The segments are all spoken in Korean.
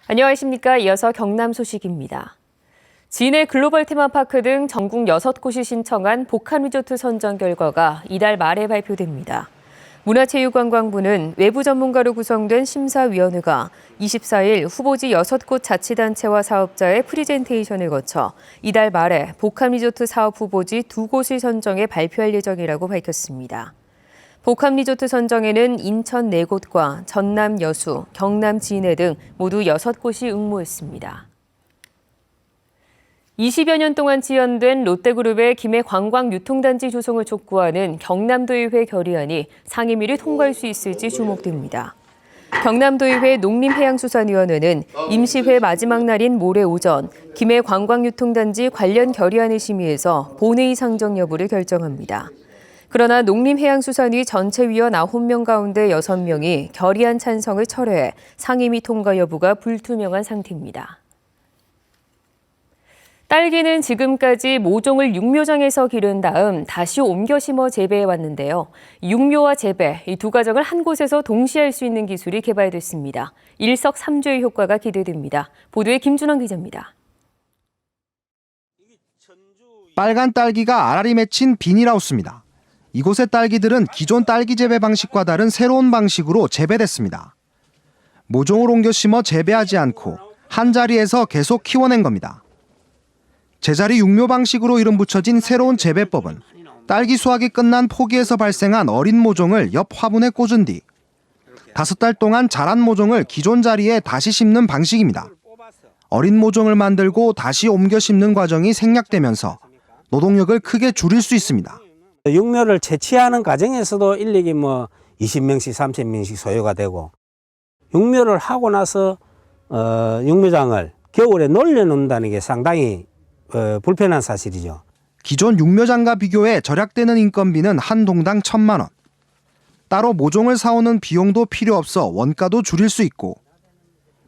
안녕하십니까. 이어서 경남 소식입니다. 진해 글로벌 테마파크 등 전국 6곳이 신청한 복합리조트 선정 결과가 이달 말에 발표됩니다. 문화체육관광부는 외부 전문가로 구성된 심사위원회가 24일 후보지 6곳 자치단체와 사업자의 프리젠테이션을 거쳐 이달 말에 복합리조트 사업 후보지 2곳을 선정해 발표할 예정이라고 밝혔습니다. 복합리조트 선정에는 인천 4곳과 전남 여수, 경남 진해 등 모두 6곳이 응모했습니다. 20여 년 동안 지연된 롯데그룹의 김해 관광유통단지 조성을 촉구하는 경남도의회 결의안이 상임위를 통과할 수 있을지 주목됩니다. 경남도의회 농림해양수산위원회는 임시회 마지막 날인 모레 오전 김해 관광유통단지 관련 결의안을 심의해서 본회의 상정 여부를 결정합니다. 그러나 농림해양수산위 전체 위원 9명 가운데 6명이 결의안 찬성을 철회해 상임위 통과 여부가 불투명한 상태입니다. 딸기는 지금까지 모종을 육묘장에서 기른 다음 다시 옮겨 심어 재배해 왔는데요. 육묘와 재배, 이 두 과정을 한 곳에서 동시에 할 수 있는 기술이 개발됐습니다. 일석삼조의 효과가 기대됩니다. 보도에 김준원 기자입니다. 빨간 딸기가 알알이 맺힌 비닐하우스입니다. 이곳의 딸기들은 기존 딸기 재배 방식과 다른 새로운 방식으로 재배됐습니다. 모종을 옮겨 심어 재배하지 않고 한 자리에서 계속 키워낸 겁니다. 제자리 육묘 방식으로 이름 붙여진 새로운 재배법은 딸기 수확이 끝난 포기에서 발생한 어린 모종을 옆 화분에 꽂은 뒤 5달 동안 자란 모종을 기존 자리에 다시 심는 방식입니다. 어린 모종을 만들고 다시 옮겨 심는 과정이 생략되면서 노동력을 크게 줄일 수 있습니다. 육묘를 채취하는 과정에서도 인력이 20명씩 30명씩 소요가 되고 육묘를 하고 나서 육묘장을 겨울에 놀려놓는다는 게 상당히 불편한 사실이죠. 기존 육묘장과 비교해 절약되는 인건비는 한 동당 1,000만 원. 따로 모종을 사오는 비용도 필요 없어 원가도 줄일 수 있고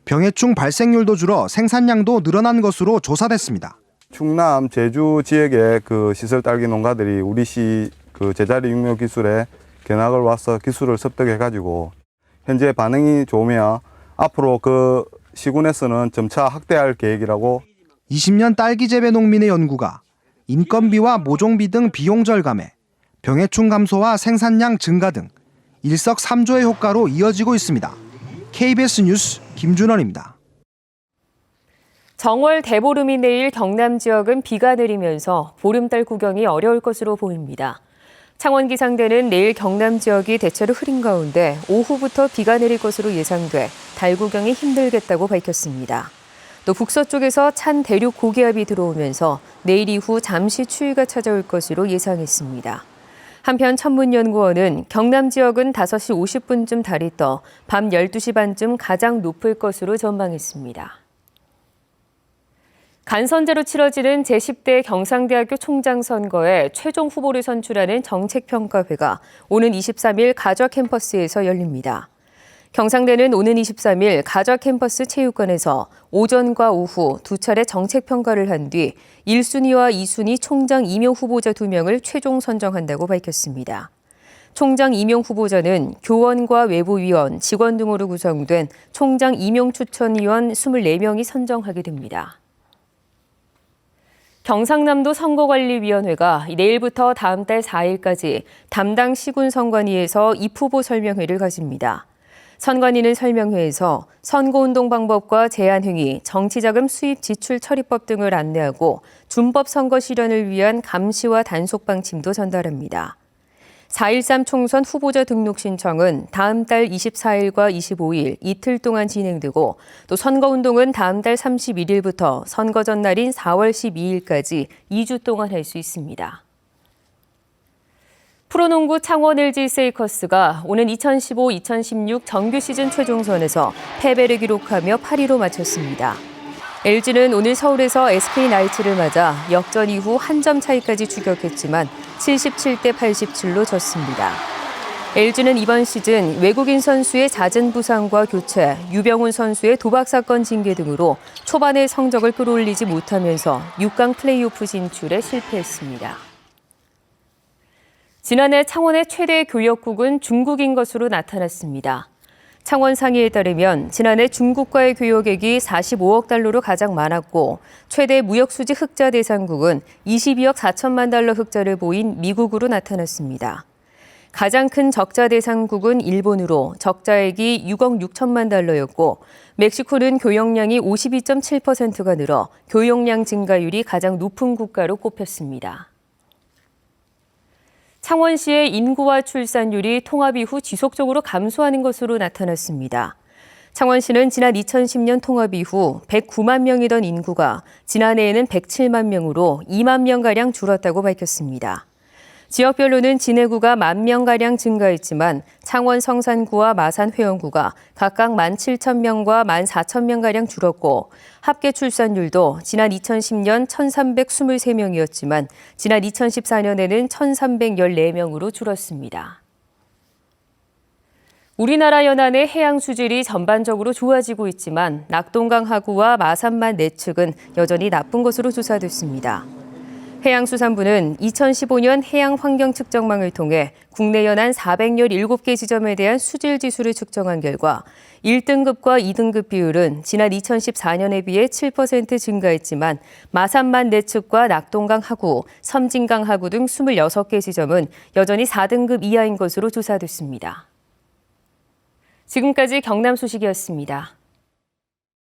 병해충 발생률도 줄어 생산량도 늘어난 것으로 조사됐습니다. 충남, 제주 지역의 시설 딸기 농가들이 우리 시 제자리 육묘 기술에 견학을 와서 기술을 습득해가지고 현재 반응이 좋으며 앞으로 시군에서는 점차 확대할 계획이라고. 20년 딸기 재배 농민의 연구가 인건비와 모종비 등 비용 절감에 병해충 감소와 생산량 증가 등 일석삼조의 효과로 이어지고 있습니다. KBS 뉴스 김준원입니다. 정월 대보름이 내일 경남 지역은 비가 내리면서 보름달 구경이 어려울 것으로 보입니다. 창원기상대는 내일 경남 지역이 대체로 흐린 가운데 오후부터 비가 내릴 것으로 예상돼 달 구경이 힘들겠다고 밝혔습니다. 또 북서쪽에서 찬 대륙 고기압이 들어오면서 내일 이후 잠시 추위가 찾아올 것으로 예상했습니다. 한편 천문연구원은 경남 지역은 5시 50분쯤 달이 떠 밤 12시 반쯤 가장 높을 것으로 전망했습니다. 간선제로 치러지는 제10대 경상대학교 총장 선거에 최종 후보를 선출하는 정책평가회가 오는 23일 가저 캠퍼스에서 열립니다. 경상대는 오는 23일 가저 캠퍼스 체육관에서 오전과 오후 두 차례 정책평가를 한 뒤 1순위와 2순위 총장 임용 후보자 2명을 최종 선정한다고 밝혔습니다. 총장 임용 후보자는 교원과 외부위원, 직원 등으로 구성된 총장 임용 추천위원 24명이 선정하게 됩니다. 경상남도 선거관리위원회가 내일부터 다음 달 4일까지 담당 시군 선관위에서 입후보 설명회를 가집니다. 선관위는 설명회에서 선거운동 방법과 제한행위, 정치자금 수입 지출 처리법 등을 안내하고 준법 선거 실현을 위한 감시와 단속 방침도 전달합니다. 4.13 총선 후보자 등록 신청은 다음 달 24일과 25일 이틀 동안 진행되고 또 선거운동은 다음 달 31일부터 선거 전날인 4월 12일까지 2주 동안 할 수 있습니다. 프로농구 창원 LG 세이커스가 오는 2015-2016 정규 시즌 최종선에서 패배를 기록하며 8위로 마쳤습니다. LG는 오늘 서울에서 SK 나이츠를 맞아 역전 이후 한 점 차이까지 추격했지만 77대 87로 졌습니다. LG는 이번 시즌 외국인 선수의 잦은 부상과 교체, 유병훈 선수의 도박 사건 징계 등으로 초반에 성적을 끌어올리지 못하면서 6강 플레이오프 진출에 실패했습니다. 지난해 창원의 최대 교역국은 중국인 것으로 나타났습니다. 창원 상의에 따르면 지난해 중국과의 교역액이 45억 달러로 가장 많았고 최대 무역수지 흑자 대상국은 22억 4천만 달러 흑자를 보인 미국으로 나타났습니다. 가장 큰 적자 대상국은 일본으로 적자액이 6억 6천만 달러였고 멕시코는 교역량이 52.7%가 늘어 교역량 증가율이 가장 높은 국가로 꼽혔습니다. 창원시의 인구와 출산율이 통합 이후 지속적으로 감소하는 것으로 나타났습니다. 창원시는 지난 2010년 통합 이후 109만 명이던 인구가 지난해에는 107만 명으로 2만 명가량 줄었다고 밝혔습니다. 지역별로는 진해구가 1만 명가량 증가했지만 창원 성산구와 마산 회원구가 각각 17,000명과 14,000명가량 줄었고 합계 출산율도 지난 2010년 1,323명이었지만 지난 2014년에는 1,314명으로 줄었습니다. 우리나라 연안의 해양 수질이 전반적으로 좋아지고 있지만 낙동강 하구와 마산만 내측은 여전히 나쁜 것으로 조사됐습니다. 해양수산부는 2015년 해양환경측정망을 통해 국내 연안 417개 지점에 대한 수질 지수를 측정한 결과 1등급과 2등급 비율은 지난 2014년에 비해 7% 증가했지만 마산만 내측과 낙동강 하구, 섬진강 하구 등 26개 지점은 여전히 4등급 이하인 것으로 조사됐습니다. 지금까지 경남 소식이었습니다.